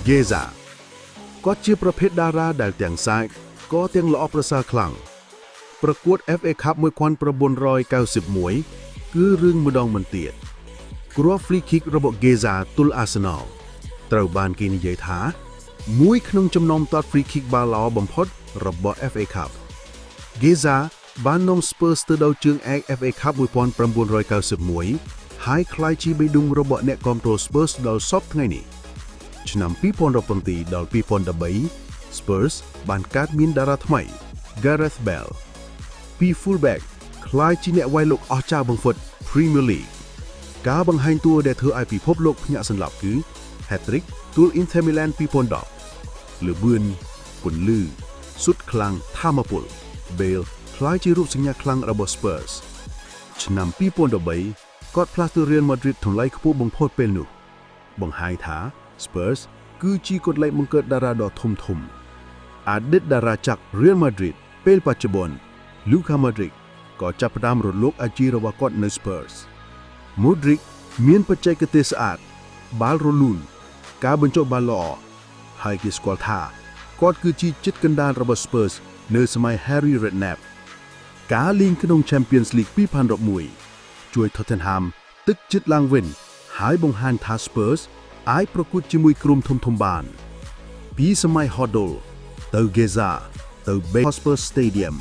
เกซาก็ជាប្រភេទតារាដែលទាំងសើចក៏ទាំងល្អប្រសើរខ្លាំងប្រកួត FA Cup 1991គឺរឿងម្ដងមិនទៀតគ្រាប់ free kick របស់ Geza ទល់ Arsenal ត្រូវបានគេនិយាយថាមួយក្នុងចំណោមទាត់ free kick បាល់ល្អបំផុតរបស់ FA Cup Geza បាននាំ Spurs ទៅដល់ជើងឯក FA Cup 1991ហើយក្លាយជាបេះដូងរបស់អ្នកគាំទ្រ Spurs ដល់សពថ្ងៃនេះឆ្នាំ2017ដល់2013 Spurs បានកើតមានតារាថ្មី Gareth Bale ពី fullback ក្លាយជាអ្នកវាយលុកអស្ចារ្យបំផុត Premier League ការបង្ហាញតួដែលធ្វើឲ្យពិភពលោកភ្ញាក់សន្លប់គឺ Hat-trick ទល់ Inter Milan 2010 លឿបឿនពន្លឺសុទ្ធខ្លាំងថាមពល Bale ក្លាយជារូបសញ្ញាខ្លាំងរបស់ Spurs ឆ្នាំ2013គាត់ផ្លាស់ទៅ Real Madrid ថ្លៃខ្ពស់បំផុតពេលនោះបង្ហាញថា Spurs គឺជាកូនលេខបង្កើតតារាដ៏ធំធំអតីតតារាចក្រ Real Madrid ពេលបច្ចុប្បន្ន Luka Modric ក៏ចាប់ផ្ដើមរលកអាជីពរបស់គាត់នៅ Spurs Modric មានបច្ចេកទេសស្អាតបាល់រលូនការបញ្ចុះបាល់ល្អហើយគេស្គាល់ថាគាត់គឺជាចិត្តកណ្ដាលរបស់ Spurs នៅសម័យ Harry Redknapp ការលេងក្នុង Champions League 2011ជួយ Tottenham ទឹកចិត្តឡើងវិញហើយបង្ហាញថា Spurs អាចប្រកួតជាមួយក្រុមធំៗបានពីសម័យ Hoddle ទៅ Geza ទៅ Bay Hotspur Stadium